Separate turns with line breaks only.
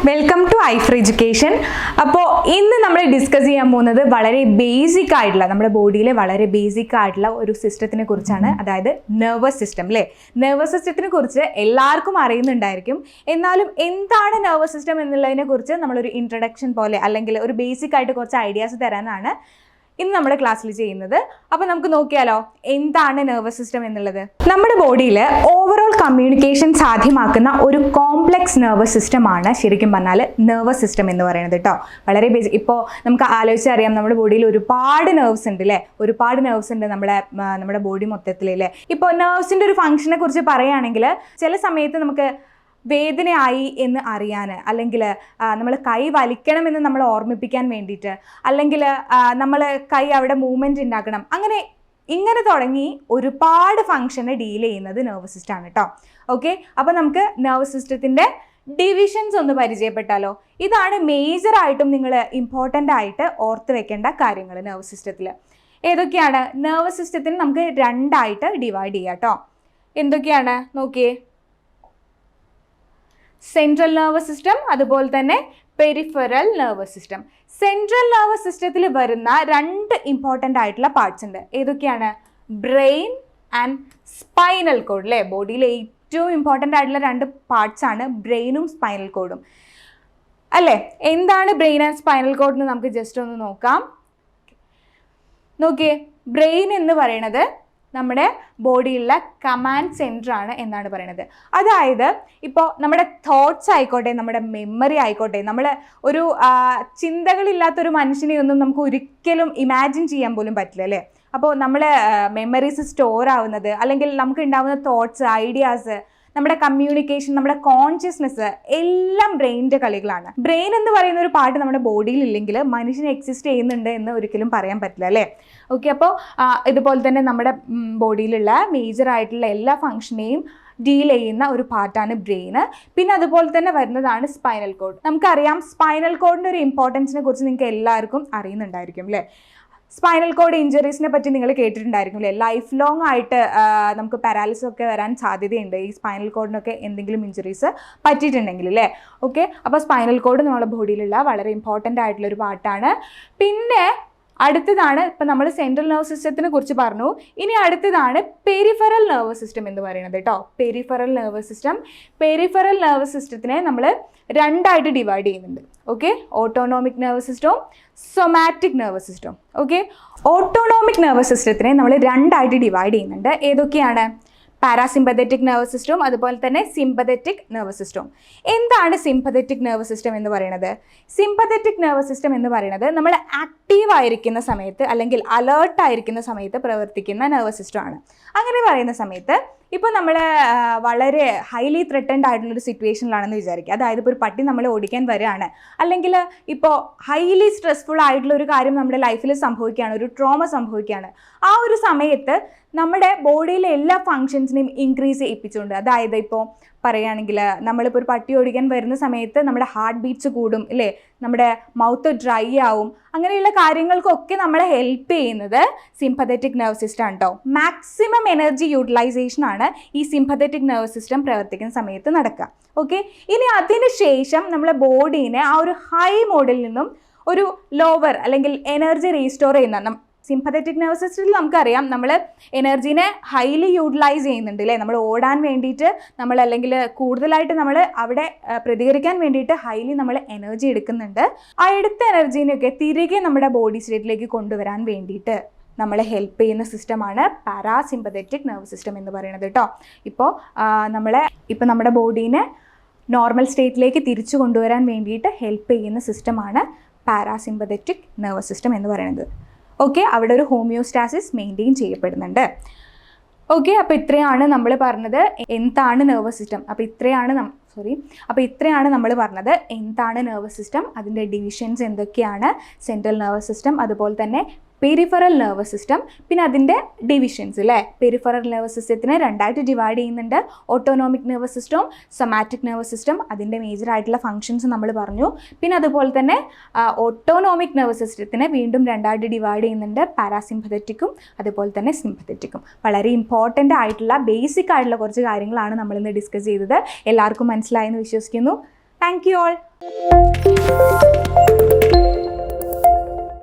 Welcome to ഐഫർ education. അപ്പോൾ ഇന്ന് നമ്മൾ ഡിസ്കസ് ചെയ്യാൻ പോകുന്നത് വളരെ ബേസിക് ആയിട്ടുള്ള നമ്മുടെ ബോഡിയിലെ വളരെ ബേസിക് ആയിട്ടുള്ള ഒരു സിസ്റ്റത്തിനെ കുറിച്ചാണ്, അതായത് നെർവസ് സിസ്റ്റം. അല്ലേ, നെർവസ് സിസ്റ്റത്തിനെ കുറിച്ച് എല്ലാവർക്കും അറിയുന്നുണ്ടായിരിക്കും. എന്നാലും എന്താണ് നെർവസ് സിസ്റ്റം എന്നുള്ളതിനെ കുറിച്ച് നമ്മളൊരു ഇൻട്രഡക്ഷൻ പോലെ അല്ലെങ്കിൽ ഒരു ബേസിക് ആയിട്ട് കുറച്ച് ഐഡിയാസ് തരാനാണ് ഇന്ന് നമ്മുടെ ക്ലാസ്സിൽ ചെയ്യുന്നത്. അപ്പോൾ നമുക്ക് നോക്കിയാലോ എന്താണ് നെർവസ് സിസ്റ്റം എന്നുള്ളത്. നമ്മുടെ ബോഡിയിൽ ഓവറോൾ കമ്മ്യൂണിക്കേഷൻ സാധ്യമാക്കുന്ന ഒരു കോംപ്ലെക്സ് നെർവസ് സിസ്റ്റമാണ് ശരിക്കും പറഞ്ഞാൽ നെർവസ് സിസ്റ്റം എന്ന് പറയുന്നത് കേട്ടോ. വളരെ ബേസിക്. ഇപ്പോൾ നമുക്ക് ആലോചിച്ചറിയാം, നമ്മുടെ ബോഡിയിൽ ഒരുപാട് നെർവ്സ് ഉണ്ട് അല്ലേ, ഒരുപാട് നെർവ്സ് ഉണ്ട് നമ്മുടെ ബോഡി മൊത്തത്തിൽ അല്ലേ. ഇപ്പോൾ നെർവ്സിൻ്റെ ഒരു ഫംഗ്ഷനെ കുറിച്ച് പറയുകയാണെങ്കിൽ ചില സമയത്ത് നമുക്ക് വേദനയായി എന്ന് അറിയാൻ, അല്ലെങ്കിൽ നമ്മൾ കൈ വലിക്കണമെന്ന് നമ്മൾ ഓർമ്മിപ്പിക്കാൻ വേണ്ടിയിട്ട്, അല്ലെങ്കിൽ നമ്മൾ കൈ അവിടെ മൂവ്മെൻറ്റ് ഉണ്ടാക്കണം, ഇങ്ങനെ തുടങ്ങി ഒരുപാട് ഫങ്ഷനെ ഡീൽ ചെയ്യുന്നത് നെർവസ് സിസ്റ്റമാണ് കേട്ടോ. ഓക്കെ, അപ്പോൾ നമുക്ക് നെർവസ് സിസ്റ്റത്തിൻ്റെ ഡിവിഷൻസ് ഒന്ന് പരിചയപ്പെട്ടാലോ. ഇതാണ് മേജറായിട്ടും നിങ്ങൾ ഇമ്പോർട്ടൻ്റ് ആയിട്ട് ഓർത്ത് വെക്കേണ്ട കാര്യങ്ങൾ നെർവസ് സിസ്റ്റത്തിൽ. ഏതൊക്കെയാണ്? നെർവസ് സിസ്റ്റത്തിന് നമുക്ക് രണ്ടായിട്ട് ഡിവൈഡ് ചെയ്യാം കേട്ടോ. എന്തൊക്കെയാണ് നോക്കിയേ. സെൻട്രൽ നെർവസ് സിസ്റ്റം, അതുപോലെ തന്നെ peripheral nervous system. Central nervous സിസ്റ്റത്തിൽ വരുന്ന രണ്ട് ഇമ്പോർട്ടൻ്റ് ആയിട്ടുള്ള പാർട്സ് ഉണ്ട്. ഏതൊക്കെയാണ്? Brain and spinal cord. അല്ലേ, ബോഡിയിലെ ഏറ്റവും ഇമ്പോർട്ടൻ്റ് ആയിട്ടുള്ള രണ്ട് പാർട്സ് ആണ് ബ്രെയിനും സ്പൈനൽ കോഡും അല്ലേ. എന്താണ് ബ്രെയിൻ ആൻഡ് സ്പൈനൽ കോഡ് എന്ന് നമുക്ക് ജസ്റ്റ് ഒന്ന് നോക്കാം. നോക്കിയേ, ബ്രെയിൻ എന്ന് പറയുന്നത് നമ്മുടെ ബോഡിയിലുള്ള കമാൻഡ് സെൻറ്റർ ആണ് എന്നാണ് പറയുന്നത്. അതായത് ഇപ്പോൾ നമ്മുടെ തോട്ട്സ് ആയിക്കോട്ടെ, നമ്മുടെ മെമ്മറി ആയിക്കോട്ടെ, നമ്മൾ ഒരു ചിന്തകളില്ലാത്തൊരു മനുഷ്യനെയൊന്നും നമുക്ക് ഒരിക്കലും ഇമാജിൻ ചെയ്യാൻ പോലും പറ്റില്ല അല്ലേ. അപ്പോൾ നമ്മൾ മെമ്മറീസ് സ്റ്റോർ ആവുന്നത്, അല്ലെങ്കിൽ നമുക്ക് ഉണ്ടാവുന്ന തോട്ട്സ്, ഐഡിയാസ്, നമ്മുടെ കമ്മ്യൂണിക്കേഷൻ, നമ്മുടെ കോൺഷ്യസ്നെസ് എല്ലാം ബ്രെയിനിൻ്റെ കളികളാണ്. ബ്രെയിൻ എന്ന് പറയുന്ന ഒരു പാർട്ട് നമ്മുടെ ബോഡിയിൽ ഇല്ലെങ്കിൽ മനുഷ്യന് എക്സിസ്റ്റ് ചെയ്യുന്നുണ്ട് എന്ന് ഒരിക്കലും പറയാൻ പറ്റില്ല അല്ലേ. ഓക്കെ, അപ്പോൾ ഇതുപോലെ തന്നെ നമ്മുടെ ബോഡിയിലുള്ള മേജർ ആയിട്ടുള്ള എല്ലാ ഫങ്ഷനെയും ഡീൽ ചെയ്യുന്ന ഒരു പാർട്ടാണ് ബ്രെയിന്. പിന്നെ അതുപോലെ തന്നെ വരുന്നതാണ് സ്പൈനൽ കോഡ്. നമുക്കറിയാം, സ്പൈനൽ കോഡിൻ്റെ ഒരു ഇമ്പോർട്ടൻസിനെ കുറിച്ച് നിങ്ങൾക്ക് എല്ലാവർക്കും അറിയുന്നുണ്ടായിരിക്കും അല്ലേ. സ്പൈനൽ കോഡ് ഇഞ്ചുറീസിനെ പറ്റി നിങ്ങൾ കേട്ടിട്ടുണ്ടായിരിക്കും അല്ലേ. ലൈഫ് ലോങ് ആയിട്ട് നമുക്ക് പാരാലിസിസ് ഒക്കെ വരാൻ സാധ്യതയുണ്ട് ഈ സ്പൈനൽ കോഡിനൊക്കെ എന്തെങ്കിലും ഇഞ്ചുറീസ് പറ്റിയിട്ടുണ്ടെങ്കിൽ അല്ലേ. ഓക്കെ, അപ്പോൾ സ്പൈനൽ കോഡ് നമ്മുടെ ബോഡിയിലുള്ള വളരെ ഇമ്പോർട്ടൻ്റ് ആയിട്ടുള്ളൊരു പാർട്ടാണ്. പിന്നെ അടുത്തതാണ്, ഇപ്പം നമ്മൾ സെൻട്രൽ നെർവസ് സിസ്റ്റത്തിനെ കുറിച്ച് പറഞ്ഞു. ഇനി അടുത്തതാണ് പെരിഫറൽ നെർവസ് സിസ്റ്റം എന്ന് പറയുന്നത് കേട്ടോ. Peripheral nervous system. Peripheral nervous സിസ്റ്റത്തിനെ നമ്മൾ രണ്ടായിട്ട് ഡിവൈഡ് ചെയ്യുന്നുണ്ട്. ഓക്കെ, ഓട്ടോണോമിക് നെർവസ് സിസ്റ്റവും സൊമാറ്റിക് നെർവസ് സിസ്റ്റവും. ഓക്കെ, ഓട്ടോണോമിക് നെർവസ് സിസ്റ്റത്തിനെ നമ്മൾ രണ്ടായിട്ട് ഡിവൈഡ് ചെയ്യുന്നുണ്ട്. ഏതൊക്കെയാണ്? പാരാസിമ്പത്തറ്റിക് നെർവസ് സിസ്റ്റവും അതുപോലെ തന്നെ സിമ്പത്തറ്റിക് നെർവസ് സിസ്റ്റവും. എന്താണ് സിമ്പത്തറ്റിക് നെർവസ് സിസ്റ്റം എന്ന് പറയുന്നത്? സിമ്പത്തറ്റിക് നെർവസ് സിസ്റ്റം എന്ന് പറയുന്നത് നമ്മൾ ആക്റ്റീവ് ആയിരിക്കുന്ന സമയത്ത് അല്ലെങ്കിൽ അലേർട്ട് ആയിരിക്കുന്ന സമയത്ത് പ്രവർത്തിക്കുന്ന നെർവസ് സിസ്റ്റമാണ്. അങ്ങനെ പറയുന്ന സമയത്ത് ഇപ്പോൾ നമ്മൾ വളരെ ഹൈലി ത്രെട്ടൻഡ് ആയിട്ടുള്ളൊരു സിറ്റുവേഷനിലാണെന്ന് വിചാരിക്കുക. അതായത് ഇപ്പോൾ ഒരു പട്ടി നമ്മളെ ഓടിക്കാൻ വരികയാണ്, അല്ലെങ്കിൽ ഇപ്പോൾ ഹൈലി സ്ട്രെസ്ഫുൾ ആയിട്ടുള്ള ഒരു കാര്യം നമ്മുടെ ലൈഫിൽ സംഭവിക്കുകയാണ്, ഒരു ട്രോമ സംഭവിക്കുകയാണ്. ആ ഒരു സമയത്ത് നമ്മുടെ ബോഡിയിലെ എല്ലാ ഫങ്ഷൻസിനെയും ഇൻക്രീസ് ചെയ്യിപ്പിച്ചുകൊണ്ട്, അതായത് ഇപ്പോൾ പറയുകയാണെങ്കിൽ നമ്മളിപ്പോൾ ഒരു പട്ടി ഓടിക്കാൻ വരുന്ന സമയത്ത് നമ്മുടെ ഹാർട്ട് ബീറ്റ്സ് കൂടും അല്ലേ, നമ്മുടെ മൗത്ത് ഡ്രൈ ആവും. അങ്ങനെയുള്ള കാര്യങ്ങൾക്കൊക്കെ നമ്മളെ ഹെൽപ്പ് ചെയ്യുന്നത് സിമ്പത്തറ്റിക് നെർവസ് സിസ്റ്റം ആണ് കേട്ടോ. മാക്സിമം എനർജി യൂട്ടിലൈസേഷൻ ആണ് ഈ സിമ്പത്തറ്റിക് നെർവസ് സിസ്റ്റം പ്രവർത്തിക്കുന്ന സമയത്ത് നടക്കുക. ഓക്കെ, ഇനി അതിന് ശേഷം നമ്മളെ ബോഡീനെ ആ ഒരു ഹൈ മോഡിൽ നിന്നും ഒരു ലോവർ അല്ലെങ്കിൽ എനർജി റീസ്റ്റോർ ചെയ്യുന്ന സിമ്പത്തറ്റിക് നെർവസ് സിസ്റ്റത്തിൽ നമുക്കറിയാം, നമ്മൾ എനർജീനെ ഹൈലി യൂട്ടിലൈസ് ചെയ്യുന്നുണ്ട് അല്ലേ. നമ്മൾ ഓടാൻ വേണ്ടിയിട്ട്, നമ്മൾ അല്ലെങ്കിൽ കൂടുതലായിട്ട് നമ്മൾ അവിടെ പ്രതികരിക്കാൻ വേണ്ടിയിട്ട് ഹൈലി നമ്മൾ എനർജി എടുക്കുന്നുണ്ട്. ആ എടുത്ത എനർജീനെയൊക്കെ തിരികെ നമ്മുടെ ബോഡി സ്റ്റേറ്റിലേക്ക് കൊണ്ടുവരാൻ വേണ്ടിയിട്ട് നമ്മളെ ഹെൽപ്പ് ചെയ്യുന്ന സിസ്റ്റമാണ് പാരാസിമ്പത്തറ്റിക് നെർവസ് സിസ്റ്റം എന്ന് പറയുന്നത് കേട്ടോ. ഇപ്പോൾ നമ്മുടെ ബോഡീനെ നോർമൽ സ്റ്റേറ്റിലേക്ക് തിരിച്ചു കൊണ്ടുവരാൻ വേണ്ടിയിട്ട് ഹെൽപ്പ് ചെയ്യുന്ന സിസ്റ്റമാണ് പാരാസിമ്പത്തറ്റിക് നെർവസ് സിസ്റ്റം എന്ന് പറയുന്നത്. ഓക്കെ, അവിടെ ഒരു ഹോമിയോസ്റ്റാസിസ് മെയിൻറ്റെയിൻ ചെയ്യപ്പെടുന്നുണ്ട്. ഓക്കെ, അപ്പോൾ ഇത്രയാണ് നമ്മൾ പറഞ്ഞത് എന്താണ് നെർവസ് സിസ്റ്റം. അപ്പോൾ ഇത്രയാണ് നമ്മൾ പറഞ്ഞത് എന്താണ് നെർവസ് സിസ്റ്റം, അതിൻ്റെ ഡിവിഷൻസ് എന്തൊക്കെയാണ്, സെൻട്രൽ നെർവസ് സിസ്റ്റം, അതുപോലെ തന്നെ പെരിഫറൽ നെർവസ് സിസ്റ്റം, പിന്നെ അതിൻ്റെ ഡിവിഷൻസ് അല്ലേ. പെരിഫറൽ നെർവസ് സിസ്റ്റത്തിനെ രണ്ടായിട്ട് ഡിവൈഡ് ചെയ്യുന്നുണ്ട്. ഓട്ടോണോമിക് നെർവസ് സിസ്റ്റവും സൊമാറ്റിക് നെർവസ് സിസ്റ്റം, അതിൻ്റെ മേജർ ആയിട്ടുള്ള ഫങ്ഷൻസ് നമ്മൾ പറഞ്ഞു. പിന്നെ അതുപോലെ തന്നെ ഓട്ടോണോമിക് നെർവസ് സിസ്റ്റത്തിനെ വീണ്ടും രണ്ടായിട്ട് ഡിവൈഡ് ചെയ്യുന്നുണ്ട്. പാരാസിമ്പത്തറ്റിക്കും അതുപോലെ തന്നെ സിമ്പത്തറ്റിക്കും. വളരെ ഇമ്പോർട്ടൻ്റ് ആയിട്ടുള്ള ബേസിക് ആയിട്ടുള്ള കുറച്ച് കാര്യങ്ങളാണ് നമ്മളിന്ന് ഡിസ്കസ് ചെയ്തത്. എല്ലാവർക്കും മനസ്സിലായെന്ന് വിശ്വസിക്കുന്നു. Thank you all.